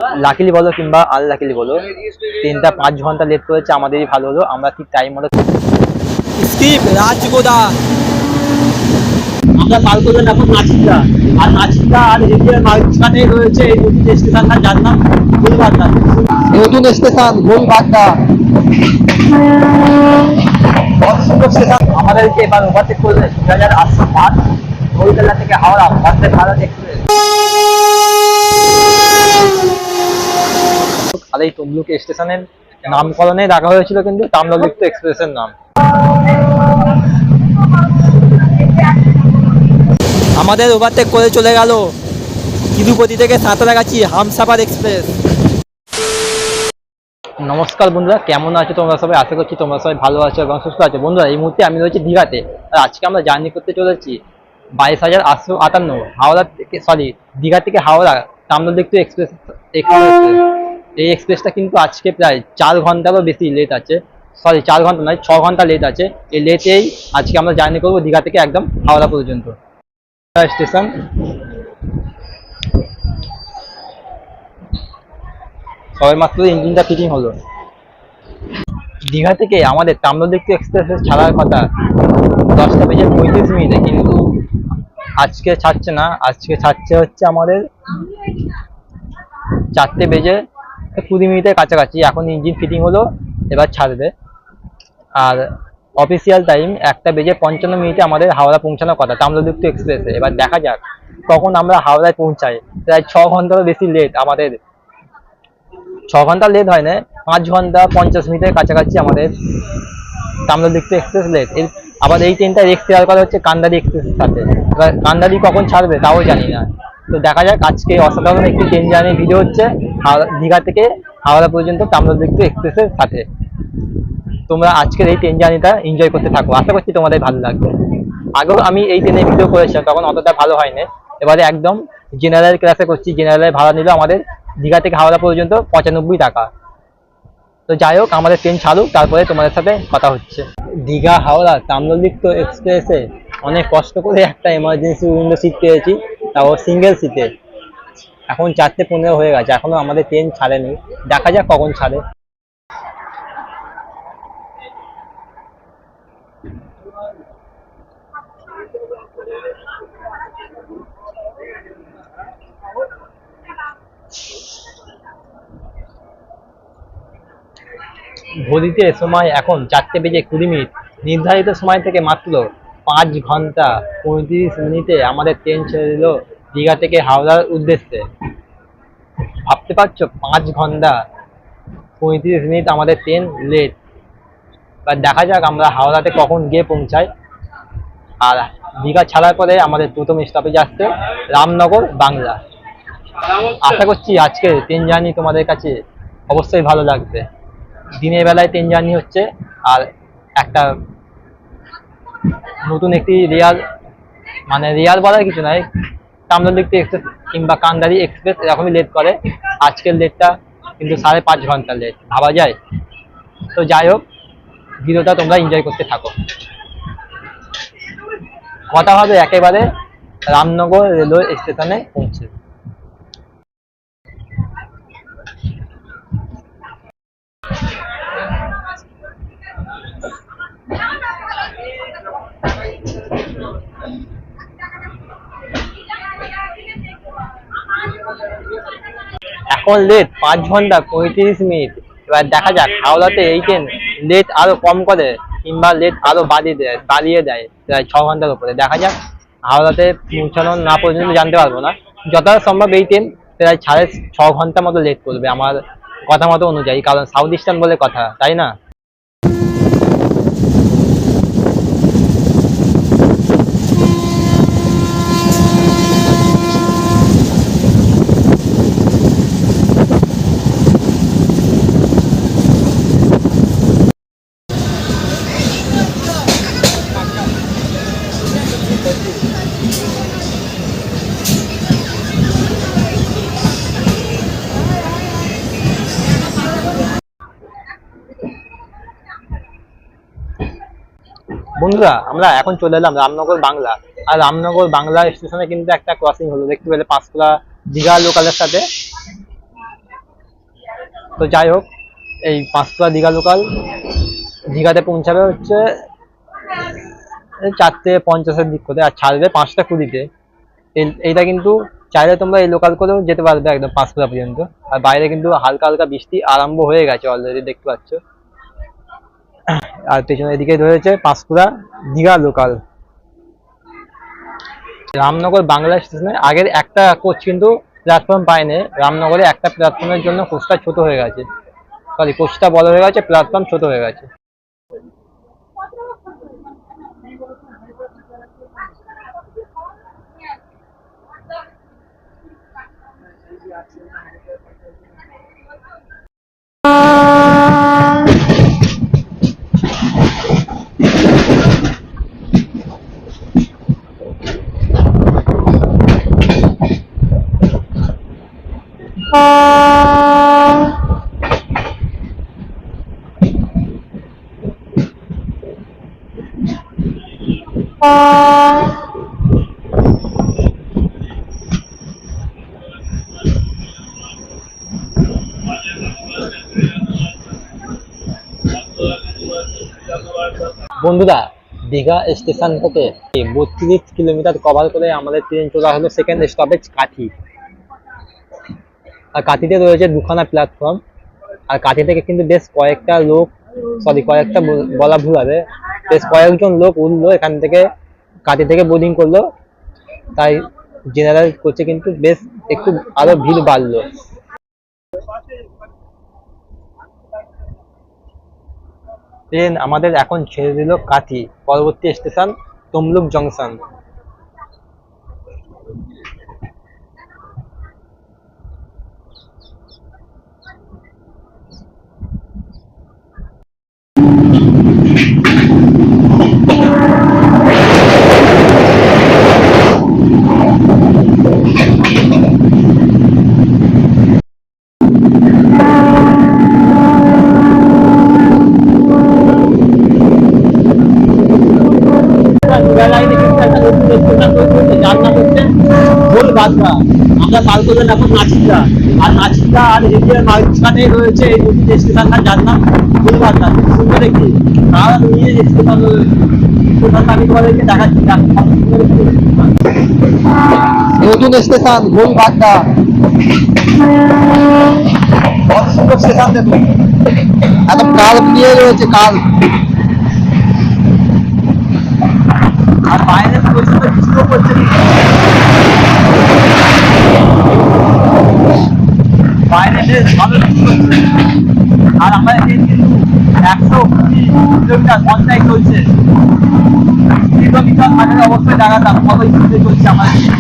Luckily বলো কিংবা আনলাকিলি বলো, 3-5 ঘন্টা লেট করেছে, আমাদেরই ভালো হলো, আমরা ঠিক টাইম মতো স্কিপ রাজগোদা। আমরা পার করলেন এখন নাচিন্দা। আর নাচিন্দা আর রেডিওর মাঝখানে রয়েছে এই নতুন স্টেশনটা, যার নাম গোলবাগদা। নতুন স্টেশন গোলবাগদা, কত সুন্দর স্টেশন। আমাদেরকে এবার ওভারটেক করবে 2805 গোলতলা থেকে হাওড়া বন্দে ভারত এক্সপ্রেস। আর এই তমলুক স্টেশনের নামকরণে রাখা হয়েছিল কিন্তু তাম্রলিপ্ত এক্সপ্রেসের নাম। আমাদের ওভারটেক করে চলে গেল তিরুপতি থেকে সাঁতরাগাছি হামসাফার এক্সপ্রেস। নমস্কার বন্ধুরা, কেমন আছো তোমরা সবাই? আশা করছি তোমরা সবাই ভালো আছো এবং সুস্থ আছো। বন্ধুরা, এই মুহূর্তে আমি রয়েছি দীঘাতে, আর আজকে আমরা জার্নি করতে চলেছি 22,858 হাওড়া থেকে, দীঘা থেকে হাওড়া তাম্রলিপ্ত এক্সপ্রেস। এই এক্সপ্রেসটা কিন্তু আজকে প্রায় 4 ঘন্টারও বেশি লেট আছে। 4 ঘন্টা নয়, 6 ঘন্টা লেট আছে। এই লেটেই আজকে আমরা জার্নি করবো দীঘা থেকে একদম হাওড়া পর্যন্ত। স্টেশন সবে মাত্র ইঞ্জিনটা ফিটিং হলো। দীঘা থেকে আমাদের তাম্রলিপ্ত এক্সপ্রেস ছাড়ার কথা 10:35, কিন্তু আজকে ছাড়ছে না। আজকে ছাড়ছে হচ্ছে আমাদের 4:20 কাছাকাছি। এখন ইঞ্জিন ফিটিং হলো, এবার ছাড়বে। আর অফিসিয়াল টাইম 1:55 আমাদের হাওড়া পৌঁছানোর কথা তাম্রলিপ্ত এক্সপ্রেসে। এবার দেখা যাক কখন আমরা হাওড়ায় পৌঁছাই। প্রায় 6 ঘন্টারও বেশি লেট আমাদের। 6 ঘন্টা লেট হয় না, 5 ঘন্টা 50 মিনিটের কাছাকাছি আমাদের তাম্রলিপ্ত এক্সপ্রেস লেট। আবার এই ট্রেনটা রেক শেয়ার করা হচ্ছে কান্দারি এক্সপ্রেসের সাথে। এবার কান্দারি কখন ছাড়বে তাও জানি না। তো দেখা যাক, আজকে অসাধারণ একটি ট্রেন জার্নি ভিডিও হচ্ছে দীঘা থেকে হাওড়া পর্যন্ত তাম্রলিপ্ত এক্সপ্রেসের সাথে। তোমরা আজকের এই ট্রেন জার্নিটা এনজয় করতে থাকো, আশা করছি তোমাদের ভালো লাগবে। আগেও আমি এই ট্রেনে ভিডিও করেছিলাম, তখন অতটা ভালো হয়নি। এবারে একদম জেনারেল ক্লাসে করছি। জেনারেলের ভাড়া নিল আমাদের দীঘা থেকে হাওড়া পর্যন্ত 95 টাকা। তো যাই হোক, আমাদের ট্রেন ছাড়ুক, তারপরে তোমাদের সাথে কথা হচ্ছে। দীঘা হাওড়া তাম্রলিপ্ত এক্সপ্রেসে অনেক কষ্ট করে একটা এমার্জেন্সি উইন্ডো সিট পেয়েছি, তাও সিঙ্গেল সিটে। এখন 4:15 হয়ে গেছে, এখনো আমাদের ট্রেন ছাড়েনি। দেখা যাক কখন ছাড়ে। ঘড়িতে সময় এখন 4:20। নির্ধারিত সময় থেকে মাত্র 5 ঘন্টা 35 মিনিটে আমাদের ট্রেন ছেড়ে দিল দীঘা থেকে হাওড়ার উদ্দেশ্যে। ভাবতে পারছো, 5 ঘন্টা 35 মিনিট আমাদের ট্রেন লেট। বা দেখা যাক আমরা হাওড়াতে কখন গিয়ে পৌঁছাই। আর দীঘা ছাড়ার পরে আমাদের প্রথম স্টপেজ আসছে রামনগর বাংলা। আশা করছি আজকের ট্রেন জার্নি তোমাদের কাছে অবশ্যই ভালো লাগবে। দিনের বেলায় ট্রেন জার্নি হচ্ছে, আর একটা নতুন একটি রিয়াল বলার কিছু নাই, তাম্রলিপ্ত এক্সপ্রেস কিংবা কান্দারি এক্সপ্রেস এরকমই লেট করে। আজকের লেটটা কিন্তু 5.5 ঘন্টা লেট, ভাবা যায়? তো যাই হোক, ভিডিওটা তোমরা এনজয় করতে থাকো। কথা হবে একেবারে রামনগর রেলওয়ে স্টেশনে পৌঁছে। এখন লেট 5 ঘন্টা 35 মিনিট। এবার দেখা যাক হাওড়াতে এই ট্রেন লেট আরো কম করে কিংবা লেট আরো বাড়িয়ে দেয় প্রায় 6 ঘন্টার উপরে। দেখা যাক, হাওড়াতে পৌঁছানো না পর্যন্ত জানতে পারবো না। যতটা সম্ভব এই ট্রেন প্রায় 6.5 ঘন্টা মতো লেট করবে আমার কথা মতো অনুযায়ী, কারণ সাউথ ইস্টার্ন বলে কথা, তাই না? বন্ধুরা, আমরা এখন চলে এলাম রামনগর বাংলা। আর রামনগর বাংলা স্টেশনে কিন্তু একটা ক্রসিং হলো, দেখতে পেলে পাঁশকুড়া দীঘা লোকালের সাথে। তো যাই হোক, এই পাঁশকুড়া দীঘা লোকাল দীঘাতে পৌঁছাবে হচ্ছে 4:50-এর দিক করে, আর ছাড়বে 5:20-তে। এইটা কিন্তু চাইলে তোমরা এই লোকাল করেও যেতে পারবে একদম পাঁশকুড়া পর্যন্ত। আর বাইরে কিন্তু হালকা হালকা বৃষ্টি আরম্ভ হয়ে গেছে অলরেডি, দেখতে পাচ্ছ। আর পেছনের দিকে রয়েছে পাঁশকুড়া দীঘা লোকাল। রামনগর বাংলা স্টেশনে আগের একটা কোচ কিন্তু প্ল্যাটফর্ম পায়নি, রামনগরে একটা প্ল্যাটফর্মের জন্য কোচটা ছোট হয়ে গেছে, সরি কোচটা বড় হয়ে গেছে, প্ল্যাটফর্ম ছোট হয়ে গেছে। বন্ধুরা, দীঘা স্টেশন থেকে 32 কিলোমিটার কভার করে আমাদের ট্রেন চলে হলো সেকেন্ড স্টপেজ কাঠি। আর কাঠিতে রয়েছে দুখানা প্ল্যাটফর্ম। আর কাঠি থেকে কিন্তু বেশ কয়েকটা লোক, সরি কয়েকটা বলা ভুল হবে, বেশ কয়েকজন লোক উঠলো এখান থেকে, কাঠি থেকে বোর্ডিং করলো। তাই জেনারেল কোচে কিন্তু বেশ একটু আরো ভিড় বাড়লো। ট্রেন আমাদের এখন ছেড়ে দিল কাঠি, পরবর্তী স্টেশন তমলুক জংশন। আমরা পার করবেন এখন নাচিকা, আর নাচিকা আর এগিয়ে মাঝখানে রয়েছে এই দুটি স্টেশনটা, যার নাম গোলবাগা। সুন্দর একটি আর নিয়ে স্টেশন রয়েছে, আমি তোমাদেরকে দেখাচ্ছি। নতুন স্টেশন গোলবাগা, কত সুন্দর স্টেশন দেখুন, একদম কার্ভ নিয়ে রয়েছে, কার্ভ। আর বাইরে প্রচন্ড বৃষ্টিও পড়ছে, বাইরে বেশ ভালো বৃষ্টি হচ্ছে। আর আমাদের ট্রেন কিন্তু 120 কিলোমিটার ঘন্টায় চলছে। কিলোমিটার মানে অবশ্যই দেখাতাম কত স্পিডে চলছে আমাদের ট্রেন।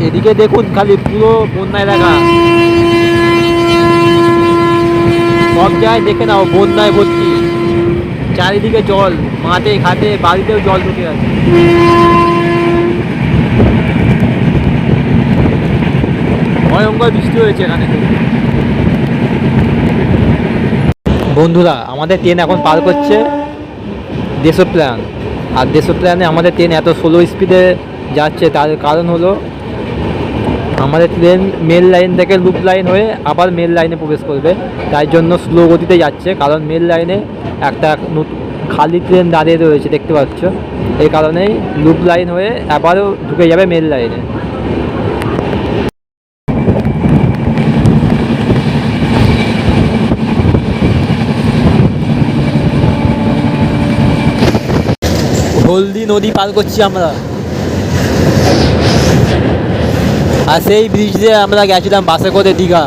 এদিকে দেখুন খালি পুরো বন্যা এলাকা, সব জায়গায় দেখে নাও বন্যায় ভর্তি, চারিদিকে জল, মাঠে ঘাটে বাড়িতেও জল ঢুকে আছে। ভয়ঙ্কর বৃষ্টি হয়েছে এখানে। বন্ধুরা, আমাদের ট্রেন এখন পার করছে দেশপ্রাণ। আর দেশপ্রাণে আমাদের ট্রেন এত স্লো স্পিডে যাচ্ছে তার কারণ হলো আমাদের ট্রেন মেল লাইন থেকে লুপ লাইন হয়ে আবার মেল লাইনে প্রবেশ করবে, তাই জন্য স্লো গতিতে যাচ্ছে। কারণ মেল লাইনে একটা খালি ট্রেন দাঁড়িয়ে রয়েছে, দেখতে পাচ্ছ, এই কারণেই লুপ লাইন হয়ে আবারও ঢুকে যাবে মেল লাইনে। হলদি নদী পার করছি আমরা, আর সেই ব্রিজ দিয়ে আমরা গেছিলাম বাসে করে দীঘা।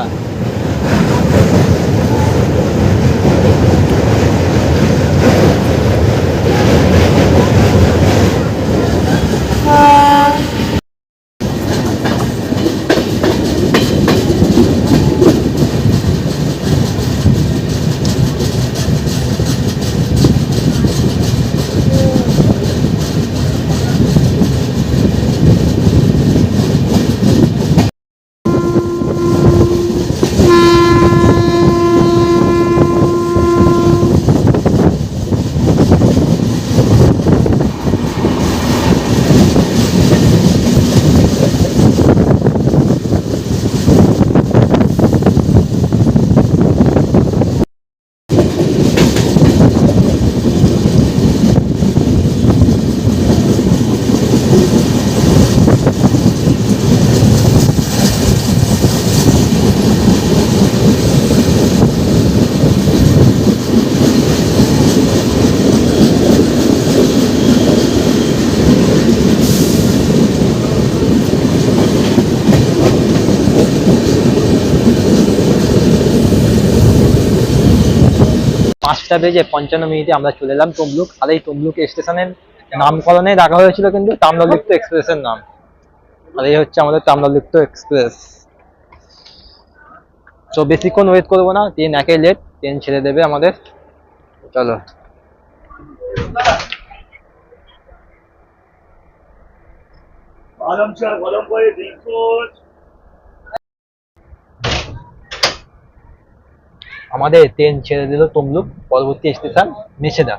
5:55 আমরা চলে এলাম তমলুক। আর এই তমলুক স্টেশনের নামকরণে রাখা হয়েছিল কিন্তু তাম্রলিপ্ত এক্সপ্রেসের নাম। আর এই হচ্ছে আমাদের তাম্রলিপ্ত এক্সপ্রেস। তো বেশিক্ষণ ওয়েট করবো না, ট্রেন একেই লেট, ট্রেন ছেড়ে দেবে আমাদের। চলো। আমাদের ট্রেন ছেড়ে দিল তমলুক, পরবর্তী স্টেশন মেছেদা।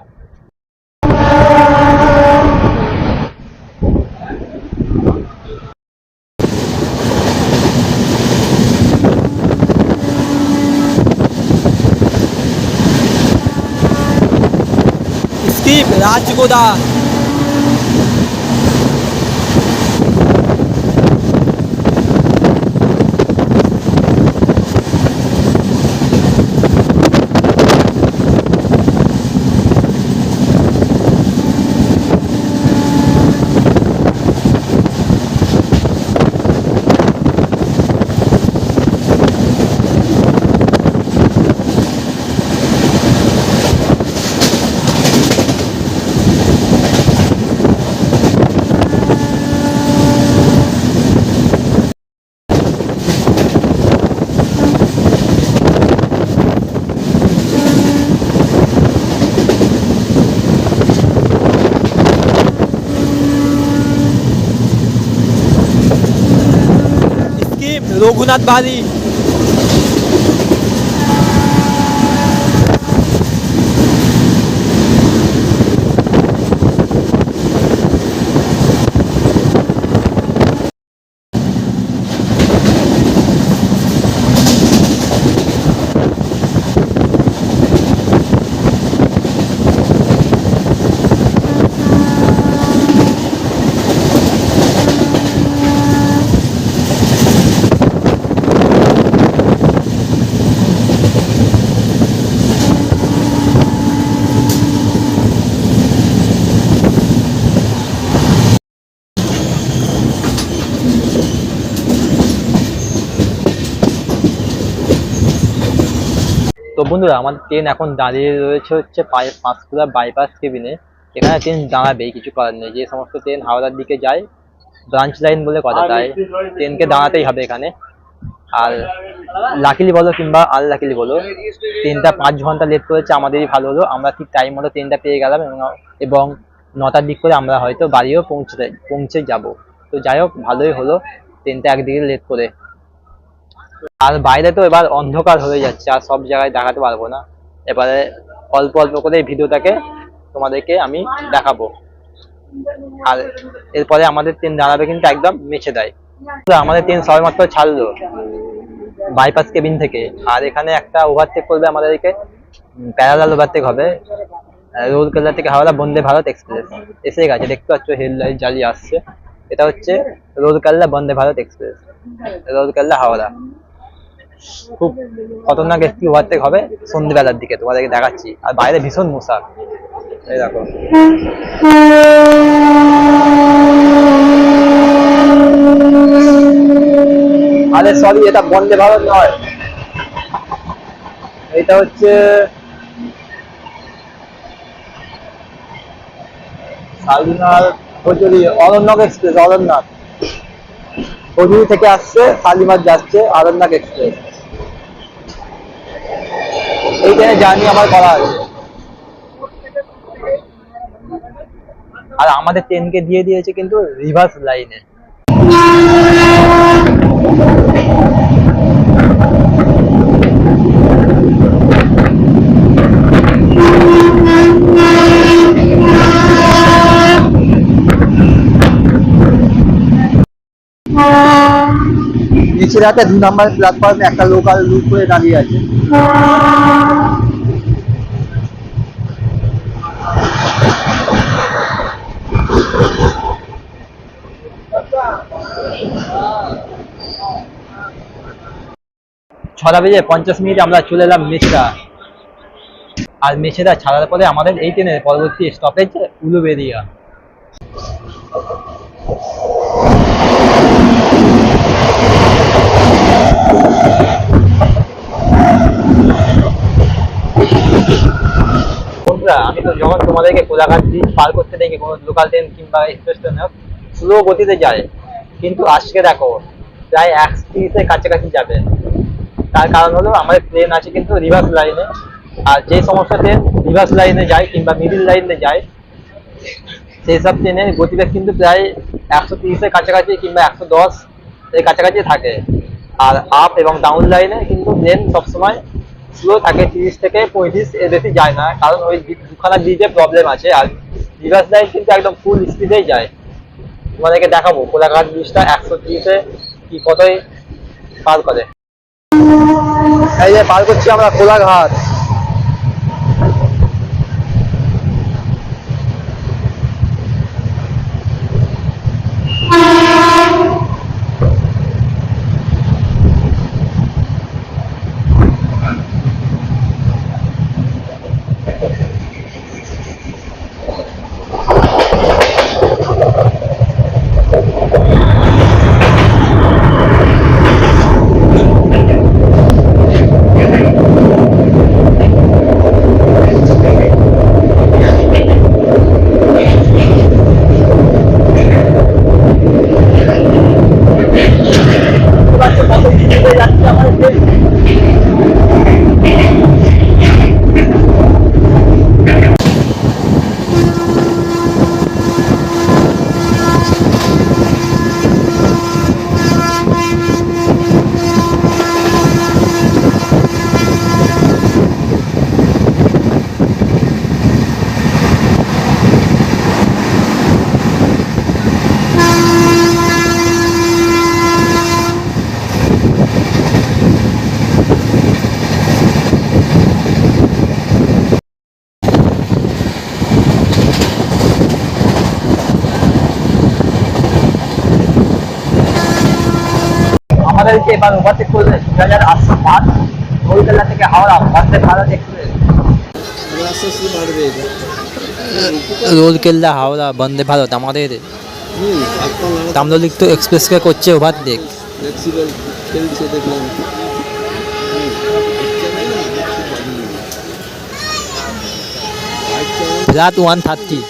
স্কিপ রাজগোদা। স্কিপ রঘুনাথ বাড়ি। তো বন্ধুরা, আমাদের ট্রেন এখন দাঁড়িয়ে রয়েছে হচ্ছে পাঁশকুড়া বাইপাস কেবিনে। এখানে ট্রেন দাঁড়াবেই, কিছু করার নেই। যে সমস্ত ট্রেন হাওড়ার দিকে যায়, ব্রাঞ্চ লাইন বলে কথা, তাই ট্রেনকে দাঁড়াতেই হবে এখানে। আর লাকিলি বলো কিংবা আনলাকিলি বলো, ট্রেনটা 5 ঘন্টা লেট করেছে, আমাদেরই ভালো হলো। আমরা ঠিক টাইম মতো ট্রেনটা পেয়ে গেলাম এবং 9টার দিক করে আমরা হয়তো বাড়িও পৌঁছে যাব। তো যাই হোক, ভালোই হলো ট্রেনটা একদিকে লেট করে। আর বাইরে তো এবার অন্ধকার হয়ে যাচ্ছে, আর সব জায়গায় দেখাতে পারবো না। এবারে অল্প অল্প করে এই ভিডিওটাকে তোমাদেরকে আমি দেখাবো। আর এরপরে আমাদের ট্রেন দাঁড়াবে কিন্তু একদম মেছেদায়। আমাদের ট্রেন সবেমাত্র ছাড়লো বাইপাস কেবিন থেকে। আর এখানে একটা ওভারটেক করবে আমাদেরকে, প্যারালাল ওভারটেক হবে। রোলকেল্লা থেকে হাওড়া বন্দে ভারত এক্সপ্রেস এসে গেছে, দেখতে পাচ্ছ হেডলাইট জ্বালিয়ে আসছে। এটা হচ্ছে রোলকেল্লা বন্দে ভারত এক্সপ্রেস, রোলকেল্লা হাওড়া। খুব খতরনাক একটি ওভারটেক হবে সন্ধ্যেবেলার দিকে, তোমাদেরকে দেখাচ্ছি। আর বাইরে ভীষণ মশা, এই দেখো। আরে সরি, এটা বন্দে ভারত নয়, এটা হচ্ছে শালিমার হজুরি অরণ্যক এক্সপ্রেস। অরণ্যক হজুরি থেকে আসছে, শালিমার যাচ্ছে অরণ্যক এক্সপ্রেস। এই ট্রেনে জার্নি আমার করা আছে। আর আমাদের ট্রেনকে দিয়ে দিয়েছে কিন্তু রিভার্স লাইনে। নিচের হাতে 2 নম্বর প্ল্যাটফর্মে একটা লোকাল লুক করে দাঁড়িয়ে আছে। ছটা বেজে 50 মিনিট আমরা চলে এলাম মেছেদা। আর মেছেদা ছাড়ার পরে আমাদের এই ট্রেনের পরবর্তী স্টপেজ উলুবেড়িয়া। বন্ধুরা, আমি তো যখন তোমাদেরকে কোলাঘাট ব্রিজ পার করতে দেখি কোনো লোকাল ট্রেন কিংবা এক্সপ্রেস ট্রেন হোক, স্লো গতিতে যায়, কিন্তু আজকে দেখো প্রায় 130-এর কাছাকাছি যাবে। তার কারণ হলো আমাদের ট্রেন আছে কিন্তু রিভার্স লাইনে। আর যে সমস্ত ট্রেন রিভার্স লাইনে যায় কিংবা মিডিল লাইনে যায়, সেই সব ট্রেনের গতিবেগ কিন্তু প্রায় 130-এর কাছাকাছি কিংবা 110 এর কাছাকাছি থাকে। আর আপ এবং ডাউন লাইনে কিন্তু ট্রেন সবসময় স্লো থাকে, 30 থেকে 35 এর বেশি যায় না, কারণ ওই দুখানা ব্রিজে প্রবলেম আছে। আর রিভার্স লাইন কিন্তু একদম ফুল স্পিডেই যায়। তোমাদেরকে দেখাবো কোলাঘাট ব্রিজটা 130-এ কি কতই পার করে। এই যে পার করছি আমরা কোলাঘাট। আমাদেরকে এবার ওভারটেক করবে 2805 কলকাতা থেকে হাওড়া বন্দে ভারত এক্সপ্রেস। রোলকেল্লা হাওড়া বন্দে ভারত আমাদের তাম্রলিপ্ত এক্সপ্রেসকে করছে ওভারটেক। রাত 1:30।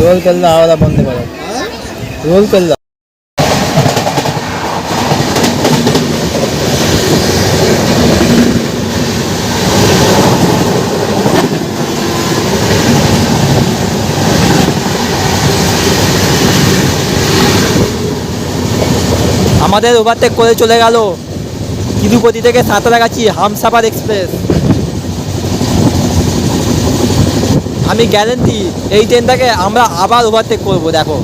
রোলকেল্লা হাওড়া বন্দে ভারত, রোলকেল্লা। আমাদের ওভারটেক করে চলে গেল তিরুপতি থেকে সাঁতরাগাছি হামসাফার এক্সপ্রেস। আমি গ্যারেন্টি এই ট্রেনটাকে আমরা আবার ওভারটেক করবো। দেখো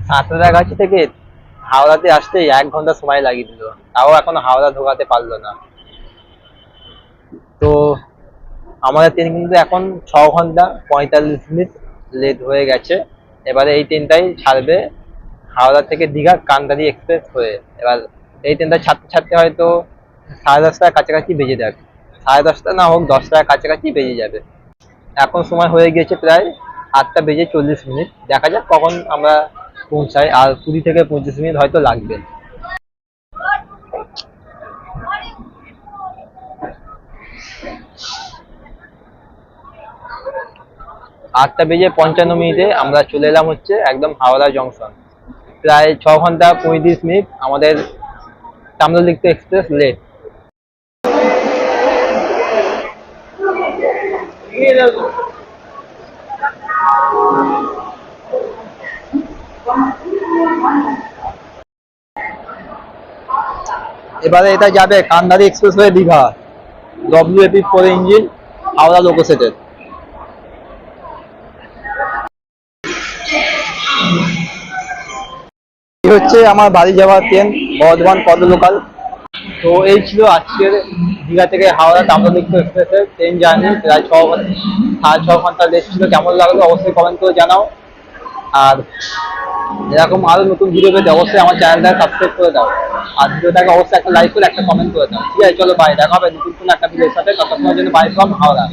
সাঁতরাগাছি থেকে হাওড়াতে আসতে 1 ঘন্টা সময় লাগিয়ে দিল, তাও এখনো হাওড়া ঢোকাতে পারলো না। তো আমাদের ট্রেন কিন্তু এখন 6 ঘন্টা 45 মিনিট লেট হয়ে গেছে। এবারে এই ট্রেনটাই ছাড়বে হাওড়া থেকে দীঘা কান্দারি এক্সপ্রেস হয়ে। এবার এই ট্রেনটা ছাড়তে ছাড়তে হয়তো 10:30টার কাছাকাছি বেজে যাবে, 10:30টা না হোক 10টার কাছাকাছি বেজে যাবে। এখন সময় হয়ে গিয়েছে প্রায় 8টা বেজে 40 মিনিট। দেখা যাক কখন আমরা পৌঁছাই, আর 20 থেকে 25 মিনিট হয়তো লাগবে। 8টা বেজে 55 মিনিটে আমরা চলে এলাম হচ্ছে একদম হাওড়া জংশন। প্রায় 6 ঘন্টা 35 মিনিট আমাদের তাম্রলিপ্ত এক্সপ্রেস লেট। এবারে এটা যাবে কান্দারি এক্সপ্রেস হয়ে দীঘা, WAP4 ইঞ্জিন, হাওড়া লোকো সেটের। হচ্ছে আমার বাড়ি যাওয়ার ট্রেন, বর্ধমান পদ্ম লোকাল। তো এই ছিল আজকের দীঘা থেকে হাওড়া তাম্রলিপ্ত এক্সপ্রেসের ট্রেন জার্নি, প্রায় 6.5 ঘন্টা লেট ছিল। কেমন লাগলো অবশ্যই কমেন্ট করে জানাও। আর এরকম আরো নতুন ভিডিও পেতে অবশ্যই আমার চ্যানেলটাকে সাবস্ক্রাইব করে দাও। আর ভিডিওটাকে অবশ্যই একটা লাইক করে একটা কমেন্ট করে দাও। ঠিক আছে, চলো বাই, দেখা হবে নতুন কোনো একটা ভিডিওর সাথে। ততক্ষণের জন্য বাই ফ্রম হাওড়া।